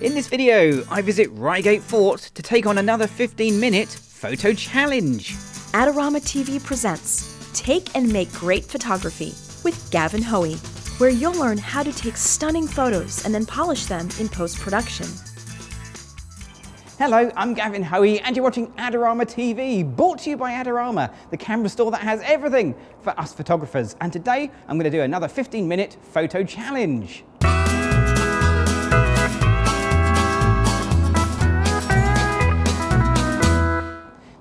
In this video, I visit Reigate Fort to take on another 15-minute photo challenge. Adorama TV presents Take and Make Great Photography with Gavin, where you'll learn how to take stunning photos and then polish them in post-production. Hello, I'm Gavin and you're watching Adorama TV, brought to you by Adorama, the camera store that has everything for us photographers. And today, I'm going to do another 15-minute photo challenge.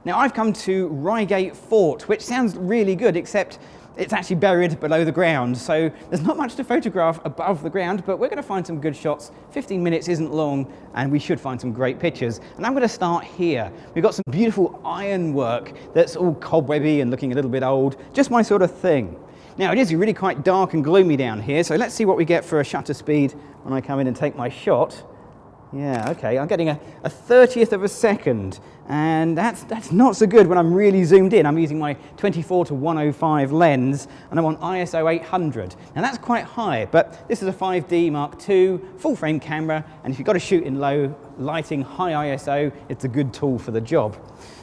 Now I've come to Reigate Fort, which sounds really good, except it's actually buried below the ground. So there's not much to photograph above the ground, but we're going to find some good shots. 15 minutes isn't long, and we should find some great pictures. And I'm going to start here. We've got some beautiful ironwork that's all cobwebby and looking a little bit old, just my sort of thing. Now it is really quite dark and gloomy down here, so let's see what we get for a shutter speed when I come in and take my shot. Yeah, okay, I'm getting a 30th of a second, and that's not so good when I'm really zoomed in. I'm using my 24 to 105 lens, and I'm on ISO 800. Now that's quite high, but this is a 5D Mark II full frame camera, and if you've got to shoot in low lighting, high ISO, it's a good tool for the job.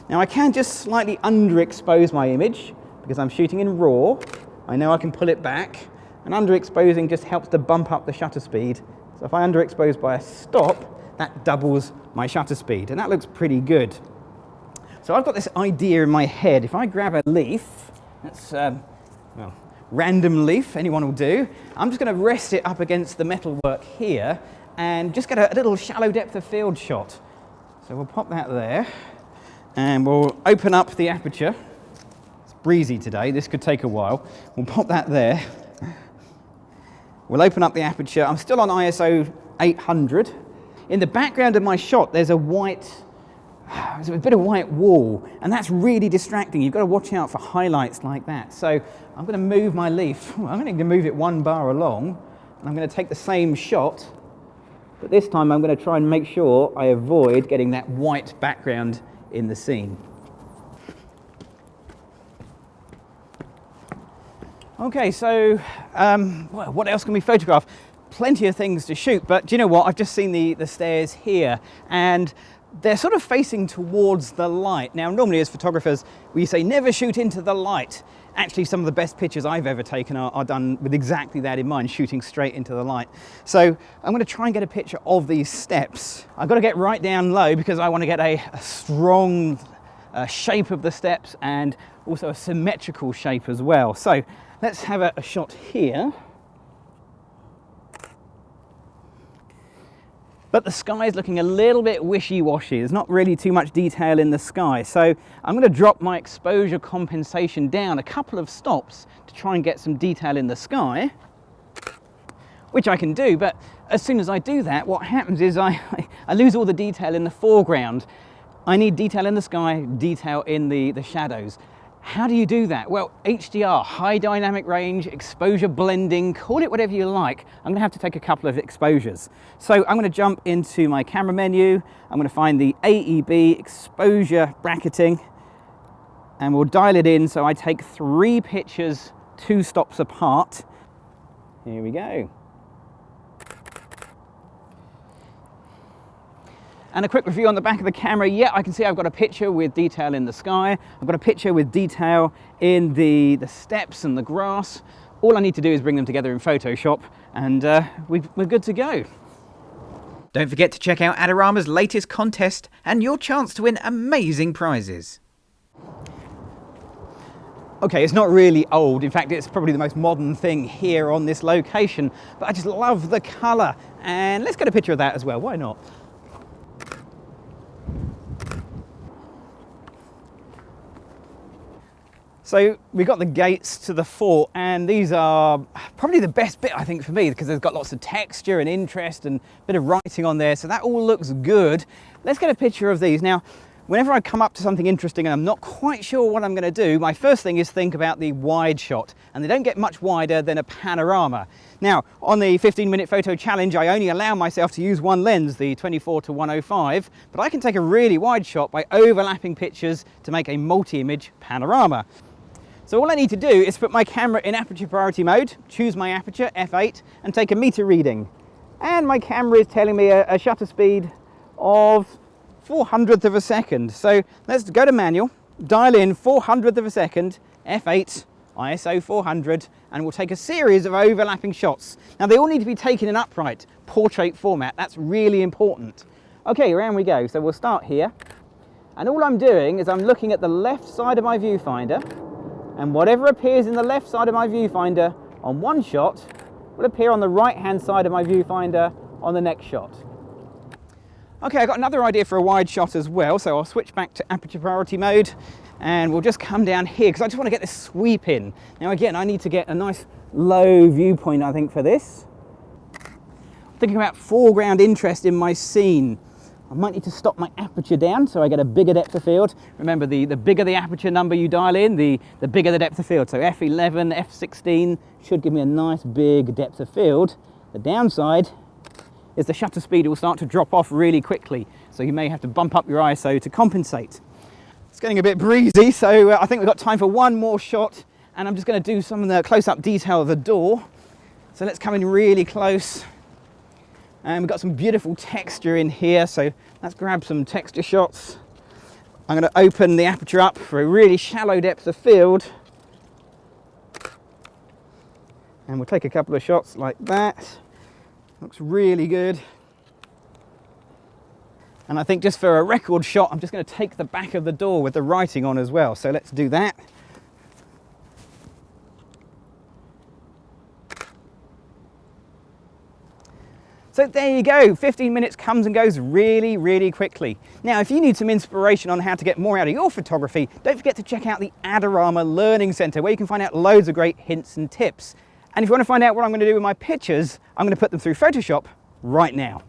Now I can just slightly underexpose my image, because I'm shooting in RAW. I know I can pull it back, and underexposing just helps to bump up the shutter speed. So if I underexpose by a stop, that doubles my shutter speed, and that looks pretty good. So I've got this idea in my head. If I grab a leaf, that's, well, random leaf, anyone will do. I'm just going to rest it up against the metalwork here and just get a little shallow depth of field shot. So we'll pop that there, and we'll open up the aperture. It's breezy today, this could take a while. We'll pop that there. We'll open up the aperture. I'm still on ISO 800. In the background of my shot, there's a bit of white wall, and that's really distracting. You've got to watch out for highlights like that. So I'm going to move my leaf. I'm going to move it one bar along, and I'm going to take the same shot, but this time I'm going to try and make sure I avoid getting that white background in the scene. Okay, so what else can we photograph? Plenty of things to shoot, but do you know what? I've just seen the stairs here, and they're sort of facing towards the light. Now, normally as photographers, we say never shoot into the light. Actually, some of the best pictures I've ever taken are done with exactly that in mind, shooting straight into the light. So I'm going to try and get a picture of these steps. I've got to get right down low because I want to get a strong shape of the steps and also a symmetrical shape as well. So let's have a shot here. But the sky is looking a little bit wishy-washy. There's not really too much detail in the sky. So I'm going to drop my exposure compensation down a couple of stops to try and get some detail in the sky, which I can do. But as soon as I do that, what happens is I lose all the detail in the foreground. I need detail in the sky, detail in the shadows. How do you do that? Well, HDR, high dynamic range, exposure blending, call it whatever you like. I'm going to have to take a couple of exposures. So I'm going to jump into my camera menu. I'm going to find the AEB exposure bracketing, and we'll dial it in so I take 3 pictures 2 stops apart. Here we go. And a quick review on the back of the camera. Yeah, I can see I've got a picture with detail in the sky. I've got a picture with detail in the steps and the grass. All I need to do is bring them together in Photoshop, and we're good to go. Don't forget to check out Adorama's latest contest and your chance to win amazing prizes. Okay, it's not really old. In fact, it's probably the most modern thing here on this location, but I just love the color. And let's get a picture of that as well. Why not? So we've got the gates to the fort, and these are probably the best bit, I think, for me, because they've got lots of texture and interest and a bit of writing on there, so that all looks good. Let's get a picture of these. Now, whenever I come up to something interesting and I'm not quite sure what I'm going to do, my first thing is think about the wide shot, and they don't get much wider than a panorama. Now, on the 15-minute photo challenge, I only allow myself to use one lens, the 24 to 105, but I can take a really wide shot by overlapping pictures to make a multi-image panorama. So all I need to do is put my camera in aperture priority mode, choose my aperture, f8, and take a meter reading. and my camera is telling me a shutter speed of 400th of a second. So let's go to manual, dial in 400th of a second, f8, ISO 400, and we'll take a series of overlapping shots. Now they all need to be taken in upright portrait format. That's really important. Okay, around we go. So we'll start here, and all I'm doing is I'm looking at the left side of my viewfinder, and whatever appears in the left side of my viewfinder on one shot will appear on the right hand side of my viewfinder on the next shot. Okay, I've got another idea for a wide shot as well, so I'll switch back to aperture priority mode, and we'll just come down here because I just want to get this sweep in. Now again, I need to get a nice low viewpoint, I think, for this. Thinking about foreground interest in my scene. I might need to stop my aperture down so I get a bigger depth of field. Remember, the bigger the aperture number you dial in, the bigger the depth of field. So f11, f16 should give me a nice big depth of field. The downside is the shutter speed will start to drop off really quickly, so you may have to bump up your ISO to compensate. It's getting a bit breezy, so I think we've got time for one more shot, and I'm just going to do some of the close-up detail of the door. So let's come in really close, and we've got some beautiful texture in here, so let's grab some texture shots. I'm going to open the aperture up for a really shallow depth of field, and we'll take a couple of shots like that. Looks really good. And I think just for a record shot, I'm just going to take the back of the door with the writing on as well. So let's do that. So there you go, 15 minutes comes and goes really, really quickly. Now, if you need some inspiration on how to get more out of your photography, don't forget to check out the Adorama Learning Centre, where you can find out loads of great hints and tips. And if you want to find out what I'm going to do with my pictures, I'm going to put them through Photoshop right now.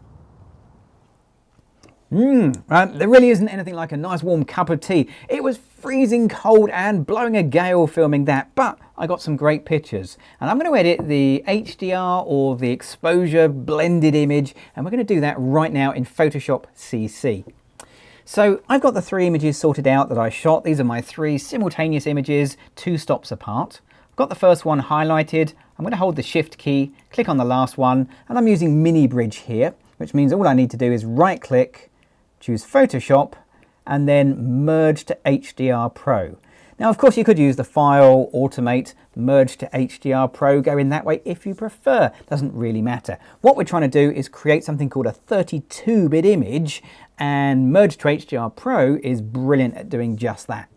There really isn't anything like a nice warm cup of tea. It was freezing cold and blowing a gale filming that, but I got some great pictures. And I'm going to edit the HDR or the exposure blended image, and we're going to do that right now in Photoshop CC. So I've got the 3 images sorted out that I shot. These are my 3 simultaneous images, 2 stops apart. I've got the first one highlighted. I'm going to hold the Shift key, click on the last one, and I'm using Mini Bridge here, which means all I need to do is right click, choose Photoshop, and then merge to HDR Pro. Now, of course, you could use the File, Automate, Merge to HDR Pro, go in that way if you prefer. Doesn't really matter. What we're trying to do is create something called a 32-bit image, and Merge to HDR Pro is brilliant at doing just that.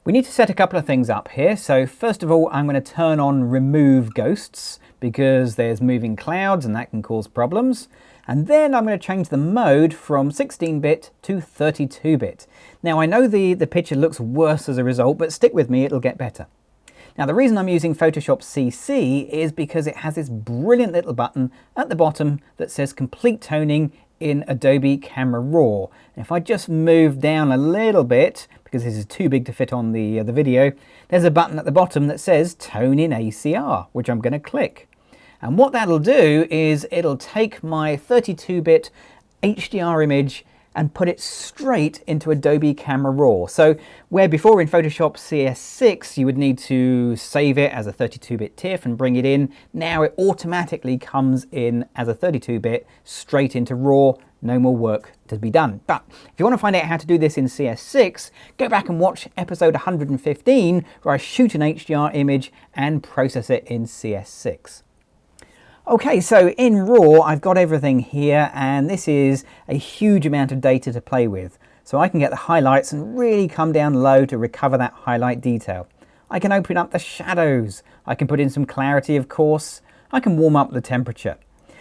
We need to set a couple of things up here. So first of all, I'm going to turn on Remove Ghosts because there's moving clouds and that can cause problems. And then I'm going to change the mode from 16-bit to 32-bit. Now I know the picture looks worse as a result, but stick with me, it'll get better. Now the reason I'm using Photoshop CC is because it has this brilliant little button at the bottom that says Complete Toning in Adobe Camera Raw. And if I just move down a little bit, because this is too big to fit on the video, there's a button at the bottom that says Tone in ACR, which I'm going to click. And what that'll do is it'll take my 32-bit HDR image and put it straight into Adobe Camera Raw. So where before in Photoshop CS6 you would need to save it as a 32-bit TIFF and bring it in, now it automatically comes in as a 32-bit straight into RAW, no more work to be done. But if you want to find out how to do this in CS6, go back and watch episode 115 where I shoot an HDR image and process it in CS6. Okay, so in RAW, I've got everything here, and this is a huge amount of data to play with. So I can get the highlights and really come down low to recover that highlight detail. I can open up the shadows. I can put in some clarity, of course. I can warm up the temperature.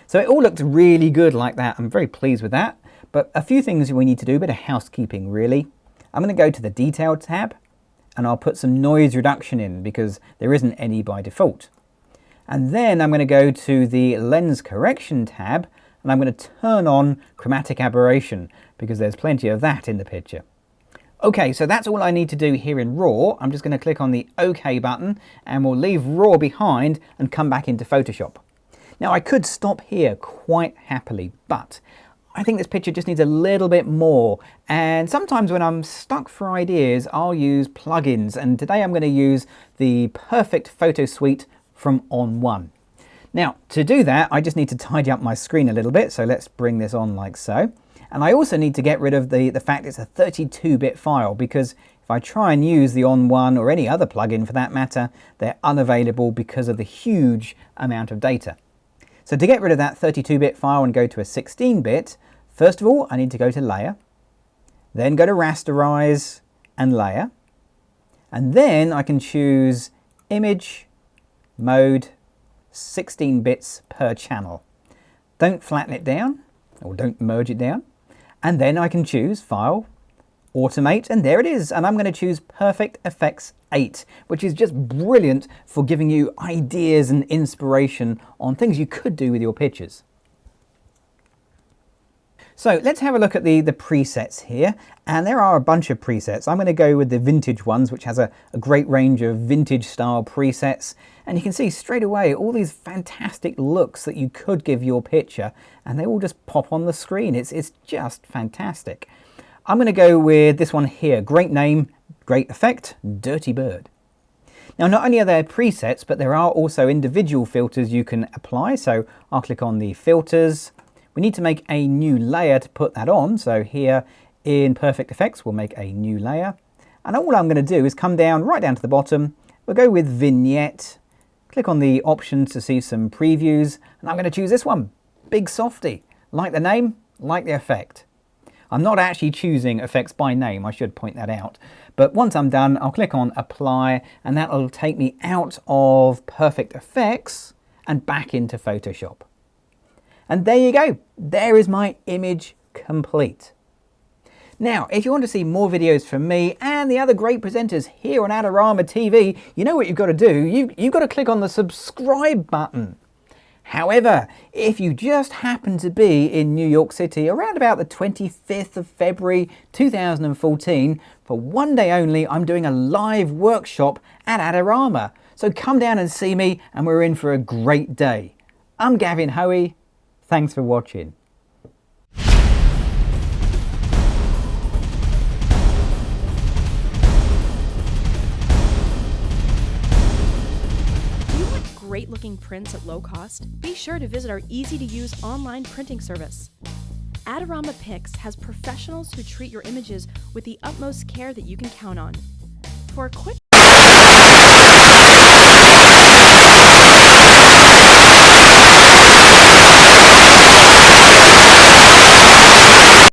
So it all looks really good like that. I'm very pleased with that. But a few things we need to do, a bit of housekeeping really. I'm going to go to the Detail tab, and I'll put some noise reduction in because there isn't any by default. And then I'm going to go to the Lens Correction tab, and I'm going to turn on Chromatic Aberration because there's plenty of that in the picture. Okay, so that's all I need to do here in RAW. I'm just going to click on the OK button, and we'll leave RAW behind and come back into Photoshop. Now I could stop here quite happily, but I think this picture just needs a little bit more. And sometimes when I'm stuck for ideas, I'll use plugins, and today I'm going to use the Perfect Photo Suite from On1. Now, to do that, I just need to tidy up my screen a little bit. So let's bring this on like so. And I also need to get rid of the fact it's a 32-bit file, because if I try and use the On1 or any other plugin for that matter, they're unavailable because of the huge amount of data. So to get rid of that 32-bit file and go to a 16-bit, first of all, I need to go to Layer, then go to Rasterize and Layer, and then I can choose Image, Mode, 16 bits per channel. Don't flatten it down, or don't merge it down. And then I can choose File, Automate, and there it is. And I'm going to choose Perfect Effects 8, which is just brilliant for giving you ideas and inspiration on things you could do with your pictures. So let's have a look at the presets here, and there are a bunch of presets. I'm going to go with the vintage ones, which has a great range of vintage style presets, and you can see straight away all these fantastic looks that you could give your picture, and they all just pop on the screen. It's just fantastic. I'm going to go with this one here. Great name, great effect, Dirty Bird. Now, not only are there presets, but there are also individual filters you can apply. So I'll click on the filters. We need to make a new layer to put that on. So here in Perfect Effects, we'll make a new layer. And all I'm going to do is come down, right down to the bottom. We'll go with Vignette. Click on the options to see some previews. And I'm going to choose this one, Big Softy. Like the name, like the effect. I'm not actually choosing effects by name, I should point that out. But once I'm done, I'll click on Apply, and that'll take me out of Perfect Effects and back into Photoshop. And there you go. There is my image complete. Now, if you want to see more videos from me and the other great presenters here on Adorama TV, you know what you've got to do. You've got to click on the subscribe button. However, if you just happen to be in New York City around about the 25th of February 2014, for one day only, I'm doing a live workshop at Adorama. So come down and see me, and we're in for a great day. I'm Gavin Hoey. Thanks for watching. Great looking prints at low cost? Be sure to visit our easy to use online printing service. Adorama Pix has professionals who treat your images with the utmost care that you can count on. For a quick